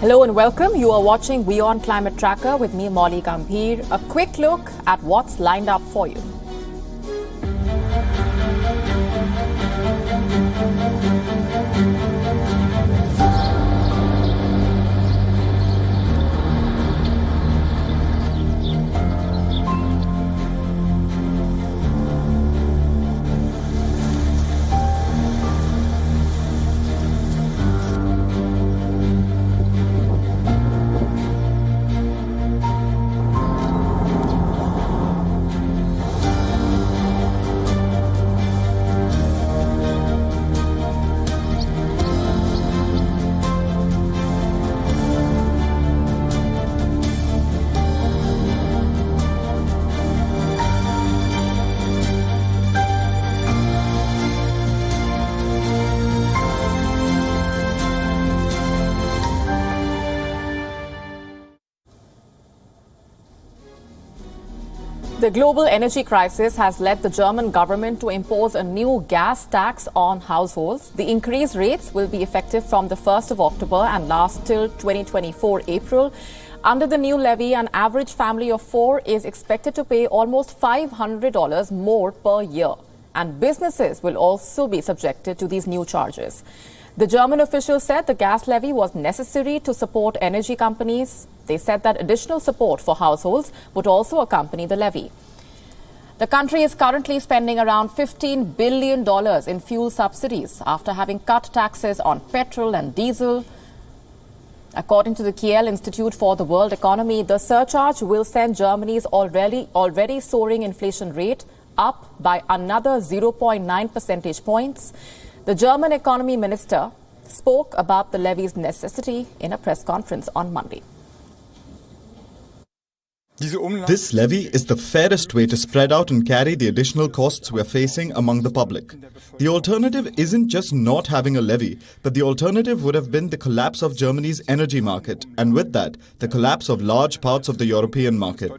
Hello and welcome. You are watching WION Climate Tracker with me, Molly Gambhir. A quick look at what's lined up for you. The global energy crisis has led the German government to impose a new gas tax on households. The increased rates will be effective from the 1st of October and last till 2024 April. Under the new levy, an average family of 4 is expected to pay almost $500 more per year. And businesses will also be subjected to these new charges. The German officials said the gas levy was necessary to support energy companies. They said that additional support for households would also accompany the levy. The country is currently spending around $15 billion in fuel subsidies after having cut taxes on petrol and diesel. According to the Kiel Institute for the World Economy, the surcharge will send Germany's already soaring inflation rate up by another 0.9 percentage points. The German economy minister spoke about the levy's necessity in a press conference on Monday. This levy is the fairest way to spread out and carry the additional costs we're facing among the public. The alternative isn't just not having a levy, but the alternative would have been the collapse of Germany's energy market, and with that, the collapse of large parts of the European market.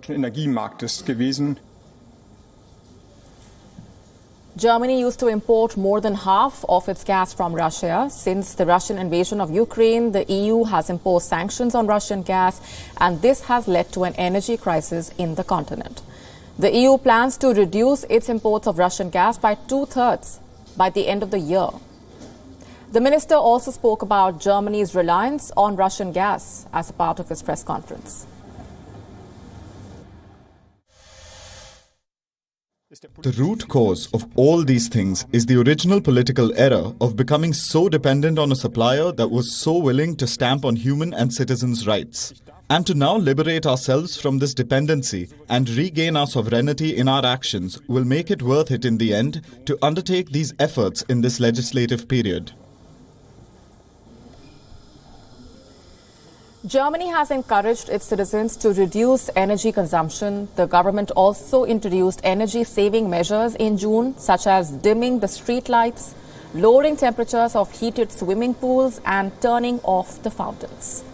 Germany used to import more than half of its gas from Russia. Since the Russian invasion of Ukraine, the EU has imposed sanctions on Russian gas, and this has led to an energy crisis in the continent. The EU plans to reduce its imports of Russian gas by 2/3 by the end of the year. The minister also spoke about Germany's reliance on Russian gas as a part of his press conference. The root cause of all these things is the original political error of becoming so dependent on a supplier that was so willing to stamp on human and citizens' rights. And to now liberate ourselves from this dependency and regain our sovereignty in our actions will make it worth it in the end to undertake these efforts in this legislative period. Germany has encouraged its citizens to reduce energy consumption. The government also introduced energy-saving measures in June, such as dimming the street lights, lowering temperatures of heated swimming pools, and turning off the fountains.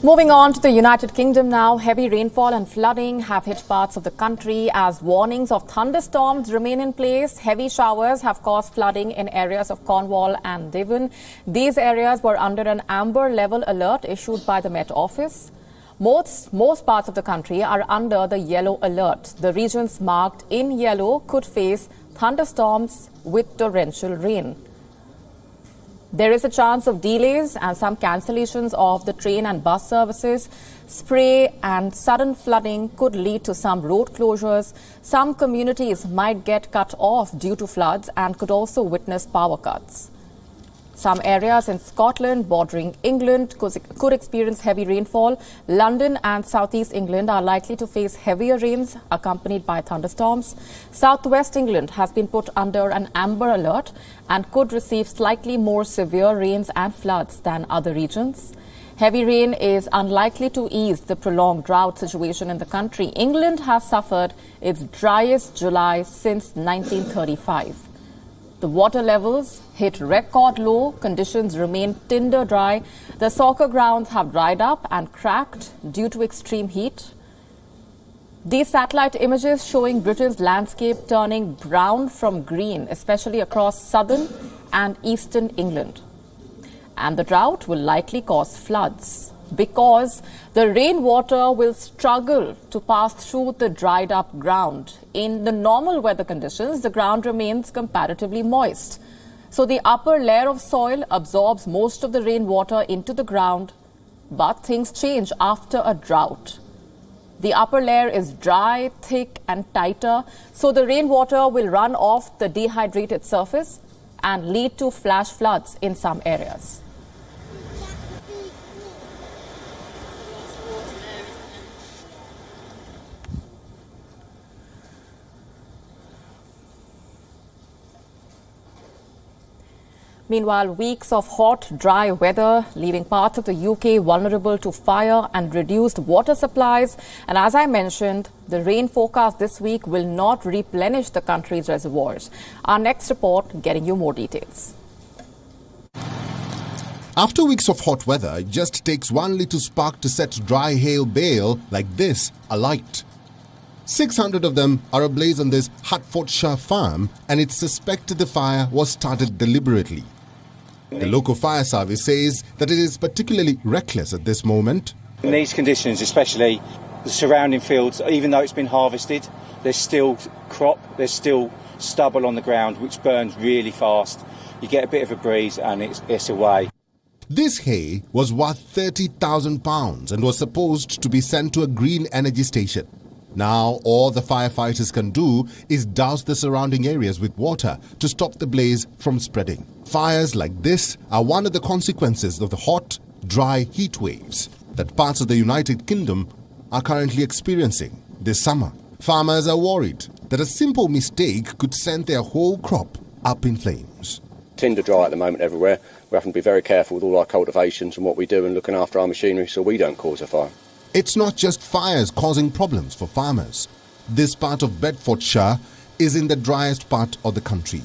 Moving on to the United Kingdom now, heavy rainfall and flooding have hit parts of the country as warnings of thunderstorms remain in place. Heavy showers have caused flooding in areas of Cornwall and Devon. These areas were under an amber level alert issued by the Met Office. Most parts of the country are under the yellow alert. The regions marked in yellow could face thunderstorms with torrential rain. There is a chance of delays and some cancellations of the train and bus services. Spray and sudden flooding could lead to some road closures. Some communities might get cut off due to floods and could also witness power cuts. Some areas in Scotland bordering England could experience heavy rainfall. London and southeast England are likely to face heavier rains accompanied by thunderstorms. Southwest England has been put under an amber alert and could receive slightly more severe rains and floods than other regions. Heavy rain is unlikely to ease the prolonged drought situation in the country. England has suffered its driest July since 1935. The water levels hit record low, conditions remain tinder dry. The soccer grounds have dried up and cracked due to extreme heat. These satellite images showing Britain's landscape turning brown from green, especially across southern and eastern England. And the drought will likely cause floods because the rainwater will struggle to pass through the dried up ground. In the normal weather conditions, the ground remains comparatively moist. So the upper layer of soil absorbs most of the rainwater into the ground, but things change after a drought. The upper layer is dry, thick and tighter, so the rainwater will run off the dehydrated surface and lead to flash floods in some areas. Meanwhile, weeks of hot, dry weather leaving parts of the UK vulnerable to fire and reduced water supplies. And as I mentioned, the rain forecast this week will not replenish the country's reservoirs. Our next report getting you more details. After weeks of hot weather, it just takes one little spark to set dry hail bale like this alight. 600 of them are ablaze on this Hertfordshire farm, and it's suspected the fire was started deliberately. The local fire service says that it is particularly reckless at this moment. In these conditions, especially the surrounding fields, even though it's been harvested, there's still crop, there's still stubble on the ground, which burns really fast. You get a bit of a breeze and it's away. This hay was worth £30,000 and was supposed to be sent to a green energy station. Now, all the firefighters can do is douse the surrounding areas with water to stop the blaze from spreading. Fires like this are one of the consequences of the hot, dry heat waves that parts of the United Kingdom are currently experiencing this summer. Farmers are worried that a simple mistake could send their whole crop up in flames. Tinder dry at the moment everywhere. We have to be very careful with all our cultivations and what we do and looking after our machinery so we don't cause a fire. It's not just fires causing problems for farmers. This part of Bedfordshire is in the driest part of the country.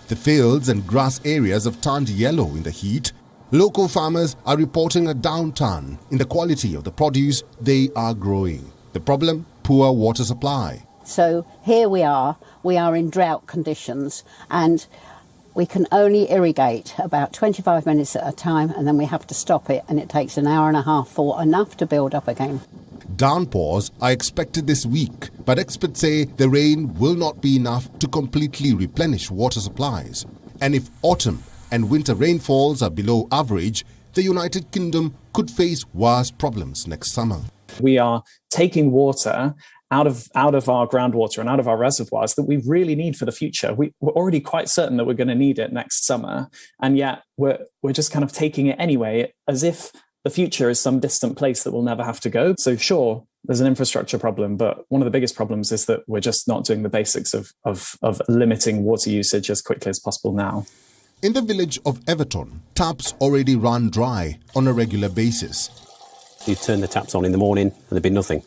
The fields and grass areas have turned yellow in the heat. Local farmers are reporting a downturn in the quality of the produce they are growing. The problem? Poor water supply. So here we are in drought conditions, and we can only irrigate about 25 minutes at a time, and then we have to stop it, and it takes an hour and a half for enough to build up again. Downpours are expected this week, but experts say the rain will not be enough to completely replenish water supplies. And if autumn and winter rainfalls are below average, the United Kingdom could face worse problems next summer. We are taking water out of our groundwater and out of our reservoirs that we really need for the future. We're already quite certain that we're going to need it next summer, and yet we're just kind of taking it anyway, as if the future is some distant place that we'll never have to go. So sure, there's an infrastructure problem, but one of the biggest problems is that we're just not doing the basics of limiting water usage as quickly as possible now. In the village of Everton, taps already run dry on a regular basis. You turn the taps on in the morning and there'd be nothing.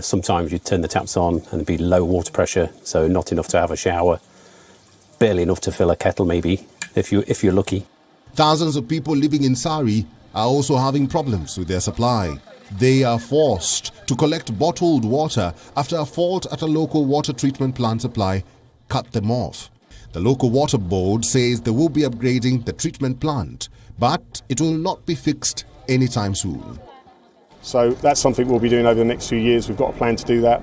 Sometimes you turn the taps on and there'd be low water pressure, so not enough to have a shower, barely enough to fill a kettle maybe, if you're lucky. Thousands of people living in Surrey are also having problems with their supply. They are forced to collect bottled water after a fault at a local water treatment plant supply cut them off. The local water board says they will be upgrading the treatment plant, but it will not be fixed anytime soon. So that's something we'll be doing over the next few years. We've got a plan to do that.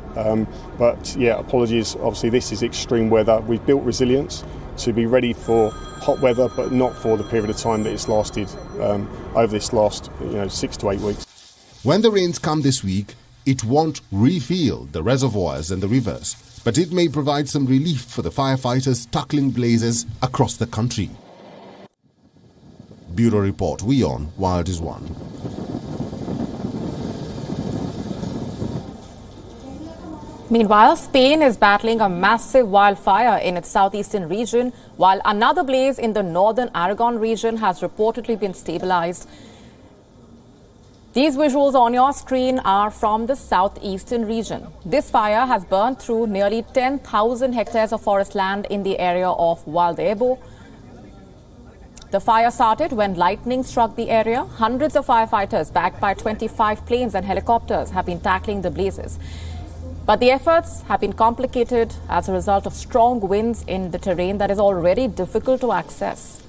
But yeah, apologies. Obviously, this is extreme weather. We've built resilience to be ready for hot weather, but not for the period of time that it's lasted over this last 6 to 8 weeks. When the rains come this week, it won't refill the reservoirs and the rivers, but it may provide some relief for the firefighters tackling blazes across the country. Bureau Report, WION Wild is One. Meanwhile, Spain is battling a massive wildfire in its southeastern region, while another blaze in the northern Aragon region has reportedly been stabilized. These visuals on your screen are from the southeastern region. This fire has burned through nearly 10,000 hectares of forest land in the area of Valdebo. The fire started when lightning struck the area. Hundreds of firefighters, backed by 25 planes and helicopters, have been tackling the blazes. But the efforts have been complicated as a result of strong winds in the terrain that is already difficult to access.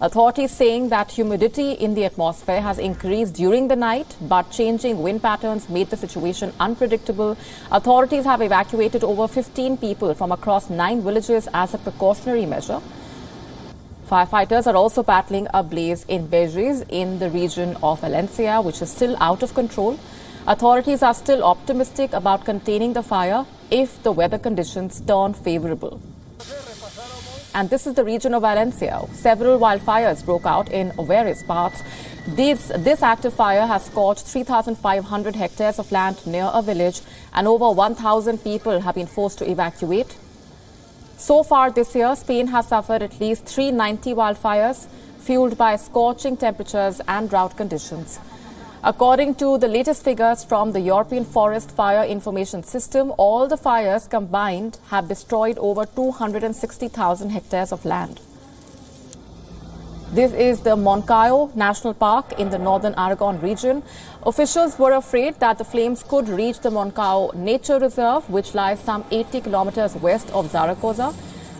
Authorities saying that humidity in the atmosphere has increased during the night, but changing wind patterns made the situation unpredictable. Authorities have evacuated over 15 people from across 9 villages as a precautionary measure. Firefighters are also battling a blaze in Fijis in the region of Valencia, which is still out of control. Authorities are still optimistic about containing the fire if the weather conditions turn favorable. And this is the region of Valencia. Several wildfires broke out in various parts. This active fire has scorched 3,500 hectares of land near a village, and over 1,000 people have been forced to evacuate. So far this year, Spain has suffered at least 390 wildfires, fueled by scorching temperatures and drought conditions. According to the latest figures from the European Forest Fire Information System, all the fires combined have destroyed over 260,000 hectares of land. This is the Moncayo National Park in the northern Aragon region. Officials were afraid that the flames could reach the Moncayo Nature Reserve, which lies some 80 kilometers west of Zaragoza.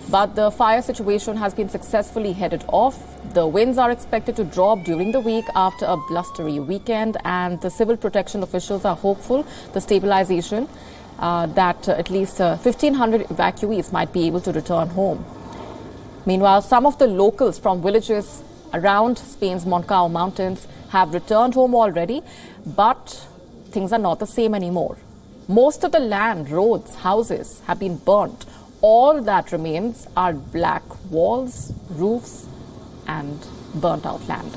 But the fire situation has been successfully headed off. The winds are expected to drop during the week after a blustery weekend, and the civil protection officials are hopeful the stabilization that at least 1,500 evacuees might be able to return home. Meanwhile, some of the locals from villages around Spain's Moncayo Mountains have returned home already, but things are not the same anymore. Most of the land, roads, houses have been burnt. All that remains are black walls, roofs, and burnt out land.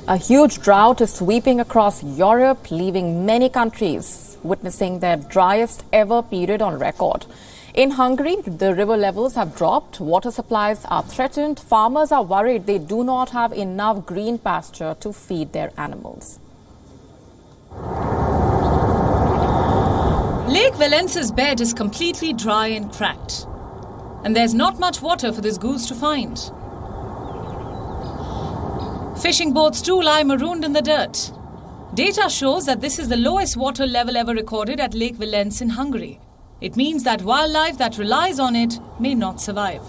A huge drought is sweeping across Europe, leaving many countries witnessing their driest ever period on record. In Hungary, the river levels have dropped, water supplies are threatened, farmers are worried they do not have enough green pasture to feed their animals. Lake Valence's bed is completely dry and cracked, and there's not much water for this goose to find. Fishing boats too lie marooned in the dirt. Data shows that this is the lowest water level ever recorded at Lake Valence in Hungary. It means that wildlife that relies on it may not survive.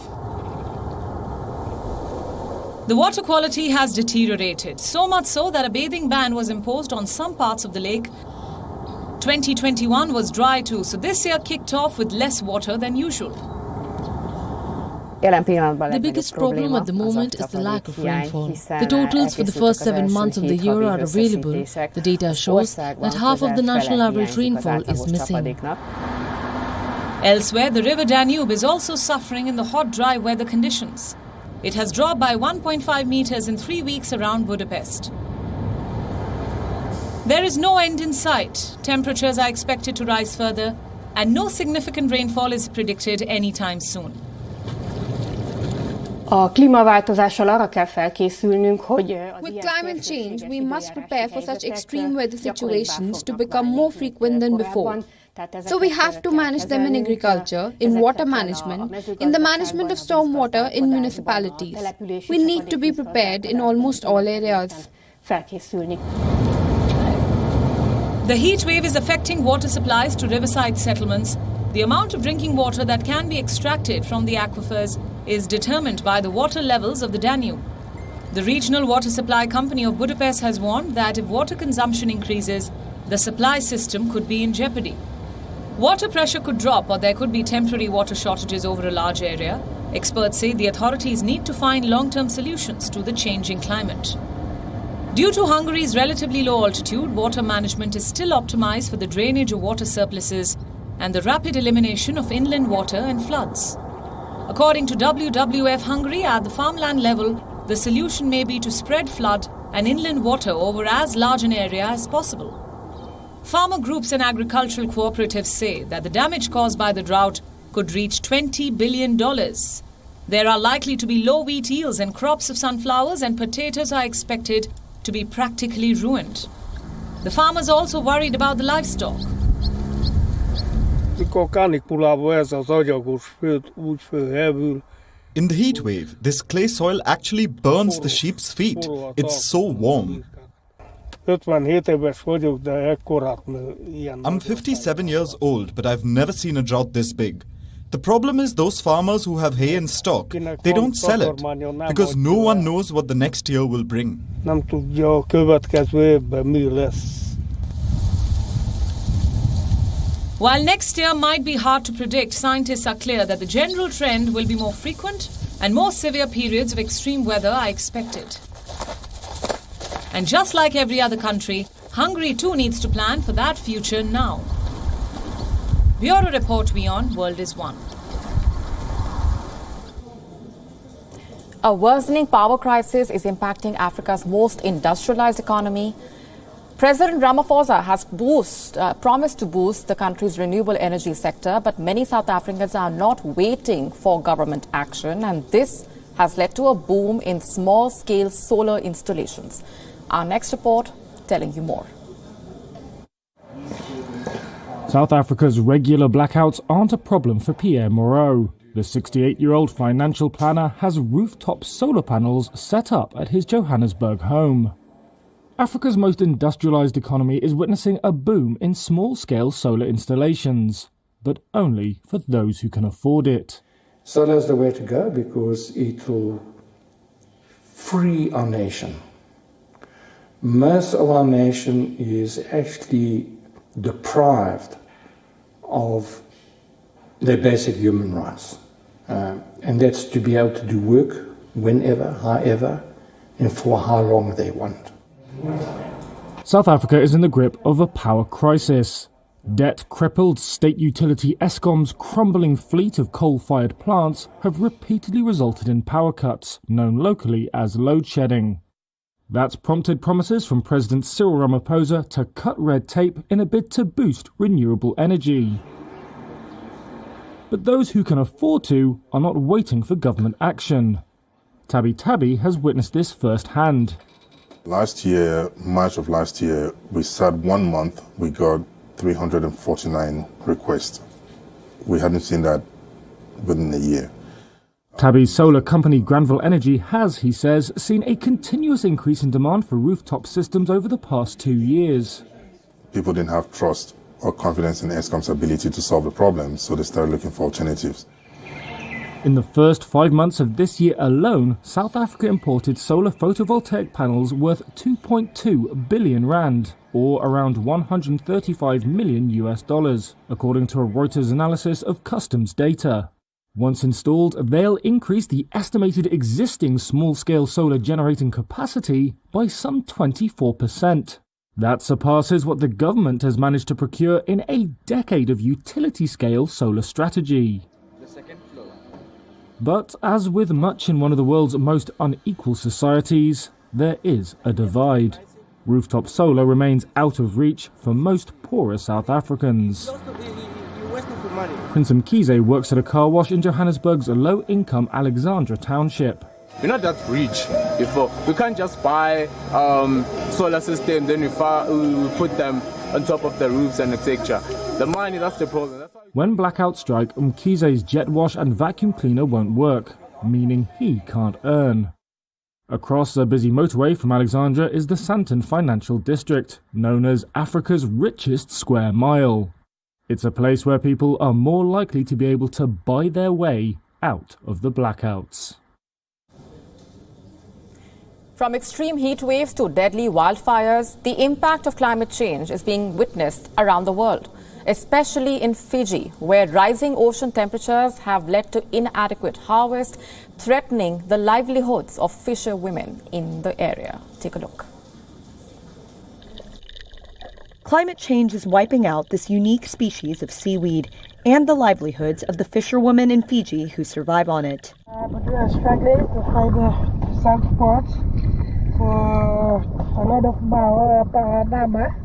The water quality has deteriorated, so much so that a bathing ban was imposed on some parts of the lake. 2021 was dry too, so this year kicked off with less water than usual. The biggest problem at the moment is the lack of rainfall. The totals for the first 7 months of the year are available. The data shows that half of the national average rainfall is missing. Elsewhere, the river Danube is also suffering in the hot, dry weather conditions. It has dropped by 1.5 meters in 3 weeks around Budapest. There is no end in sight. Temperatures are expected to rise further, and no significant rainfall is predicted anytime soon. With climate change, we must prepare for such extreme weather situations to become more frequent than before. So we have to manage them in agriculture, in water management, in the management of stormwater in municipalities. We need to be prepared in almost all areas. The heat wave is affecting water supplies to riverside settlements. The amount of drinking water that can be extracted from the aquifers is determined by the water levels of the Danube. The regional water supply company of Budapest has warned that if water consumption increases, the supply system could be in jeopardy. Water pressure could drop, or there could be temporary water shortages over a large area. Experts say the authorities need to find long-term solutions to the changing climate. Due to Hungary's relatively low altitude, water management is still optimized for the drainage of water surpluses and the rapid elimination of inland water and floods. According to WWF Hungary, at the farmland level, the solution may be to spread flood and inland water over as large an area as possible. Farmer groups and agricultural cooperatives say that the damage caused by the drought could reach $20 billion. There are likely to be low wheat yields, and crops of sunflowers and potatoes are expected to be practically ruined. The farmers are also worried about the livestock. In the heat wave, this clay soil actually burns the sheep's feet. It's so warm. I'm 57 years old, but I've never seen a drought this big. The problem is those farmers who have hay in stock, they don't sell it because no one knows what the next year will bring. While next year might be hard to predict, scientists are clear that the general trend will be more frequent and more severe periods of extreme weather are expected. And just like every other country, Hungary too needs to plan for that future now. Bureau Report, WION, World is One. A worsening power crisis is impacting Africa's most industrialized economy. President Ramaphosa has promised to boost the country's renewable energy sector, but many South Africans are not waiting for government action, and this has led to a boom in small-scale solar installations. Our next report telling you more. South Africa's regular blackouts aren't a problem for Pierre Moreau. The 68-year-old financial planner has rooftop solar panels set up at his Johannesburg home. Africa's most industrialized economy is witnessing a boom in small-scale solar installations, but only for those who can afford it. Solar is the way to go because it will free our nation. Most of our nation is actually deprived of their basic human rights. And that's to be able to do work whenever, however, and for how long they want. South Africa is in the grip of a power crisis. Debt-crippled state utility Eskom's crumbling fleet of coal-fired plants have repeatedly resulted in power cuts, known locally as load shedding. That's prompted promises from President Cyril Ramaphosa to cut red tape in a bid to boost renewable energy. But those who can afford to are not waiting for government action. Tabi has witnessed this firsthand. Last year, March of last year, we sat 1 month, we got 349 requests. We hadn't seen that within a year. Tabi's solar company Granville Energy has, he says, seen a continuous increase in demand for rooftop systems over the past 2 years. People didn't have trust or confidence in Eskom's ability to solve the problem, so they started looking for alternatives. In the first 5 months of this year alone, South Africa imported solar photovoltaic panels worth 2.2 billion rand, or around $135 million, according to a Reuters analysis of customs data. Once installed, they'll increase the estimated existing small-scale solar generating capacity by some 24%. That surpasses what the government has managed to procure in a decade of utility-scale solar strategy. But as with much in one of the world's most unequal societies, there is a divide. Rooftop solar remains out of reach for most poorer South Africans. Prince Mkhize works at a car wash in Johannesburg's low-income Alexandra township. We're not that rich before. We can't just buy solar system, then we put them on top of the roofs and etc. The money, that's the problem. When blackouts strike, Mkhize's jet wash and vacuum cleaner won't work, meaning he can't earn. Across the busy motorway from Alexandra is the Sandton Financial District, known as Africa's richest square mile. It's a place where people are more likely to be able to buy their way out of the blackouts. From extreme heat waves to deadly wildfires, the impact of climate change is being witnessed around the world, especially in Fiji, where rising ocean temperatures have led to inadequate harvest, threatening the livelihoods of fisher women in the area. Take a look. Climate change is wiping out this unique species of seaweed and the livelihoods of the fisherwomen in Fiji who survive on it. But we are struggling to find some spots for a lot of nama.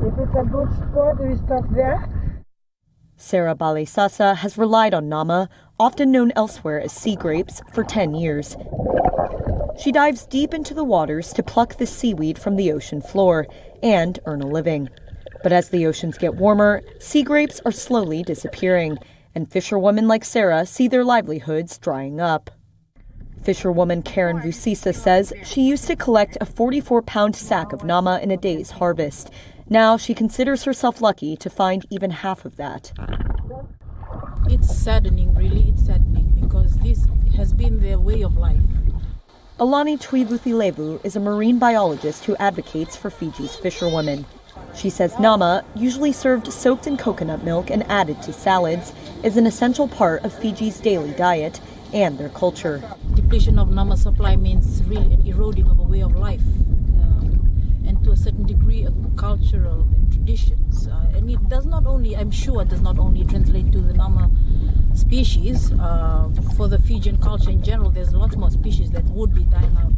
If it's a good spot, we stop there. Sarah Balisasa has relied on nama, often known elsewhere as sea grapes, for 10 years. She dives deep into the waters to pluck this seaweed from the ocean floor and earn a living. But as the oceans get warmer, sea grapes are slowly disappearing, and fisherwomen like Sarah see their livelihoods drying up. Fisherwoman Karen Vusisa says she used to collect a 44-pound sack of nama in a day's harvest. Now she considers herself lucky to find even half of that. It's saddening, really, it's saddening, because this has been their way of life. Alani Tuivuthilevu is a marine biologist who advocates for Fiji's fisherwomen. She says nama, usually served soaked in coconut milk and added to salads, is an essential part of Fiji's daily diet and their culture. Depletion of nama supply means really an eroding of a way of life, and to a certain degree a cultural traditions. And it does not only, I'm sure it does not only translate to the nama species. For the Fijian culture in general, there's lots more species that would be dying out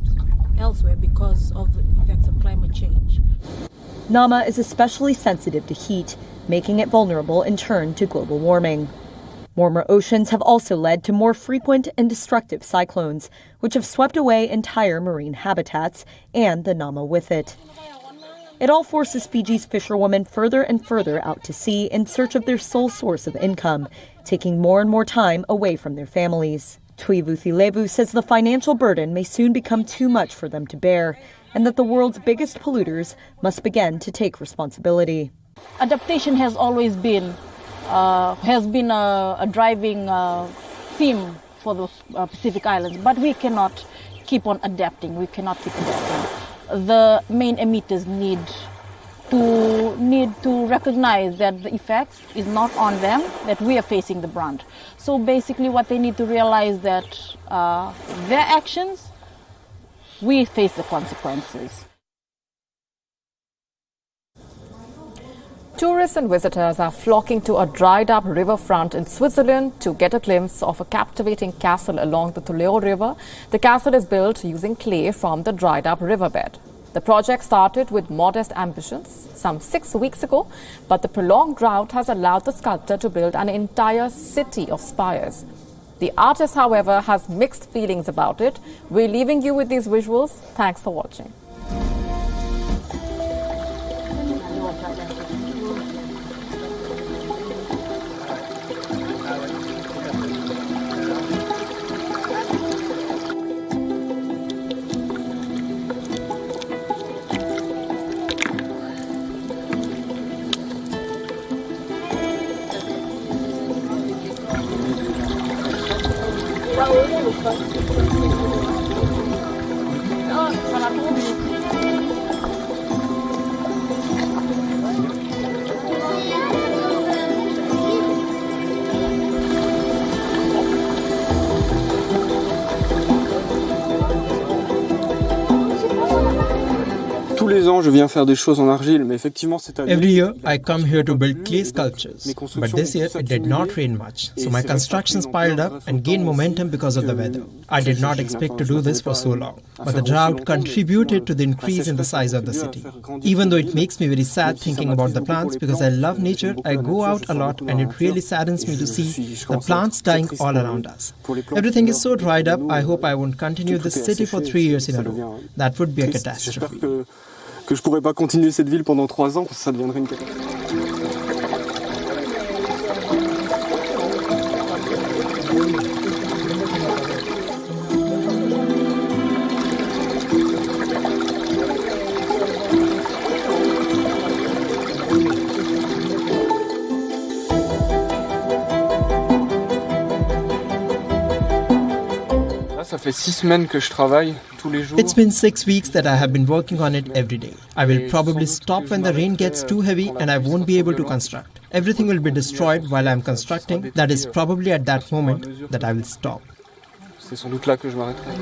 elsewhere because of the effects of climate change. Nama is especially sensitive to heat, making it vulnerable in turn to global warming. Warmer oceans have also led to more frequent and destructive cyclones, which have swept away entire marine habitats and the nama with it. It all forces Fiji's fisherwomen further and further out to sea in search of their sole source of income, taking more and more time away from their families. Tuivuthilevu says the financial burden may soon become too much for them to bear, and that the world's biggest polluters must begin to take responsibility. Adaptation has always been a driving theme for the Pacific Islands, but we cannot keep on adapting. We cannot keep adapting. The main emitters need to recognize that the effects is not on them, that we are facing the brunt. So basically what they need to realize that their actions, we face the consequences. Tourists and visitors are flocking to a dried-up riverfront in Switzerland to get a glimpse of a captivating castle along the Tuleo River. The castle is built using clay from the dried-up riverbed. The project started with modest ambitions some 6 weeks ago, but the prolonged drought has allowed the sculptor to build an entire city of spires. The artist, however, has mixed feelings about it. We're leaving you with these visuals. Thanks for watching. Every year, I come here to build clay sculptures, but this year it did not rain much, so my constructions piled up and gained momentum because of the weather. I did not expect to do this for so long, but the drought contributed to the increase in the size of the city. Even though it makes me very sad thinking about the plants, because I love nature, I go out a lot and it really saddens me to see the plants dying all around us. Everything is so dried up, I hope I won't continue this city for 3 years in a row. That would be a catastrophe. Que je pourrais pas continuer cette ville pendant 3 ans, ça deviendrait une catastrophe. Ça fait 6 semaines que je travaille tous les jours. It's been 6 weeks that I have been working on it every day. I will probably stop when the rain gets too heavy and I won't be able to construct. Everything will be destroyed while I'm constructing. That is probably at that moment that I will stop. C'est sans doute là que je m'arrêterai.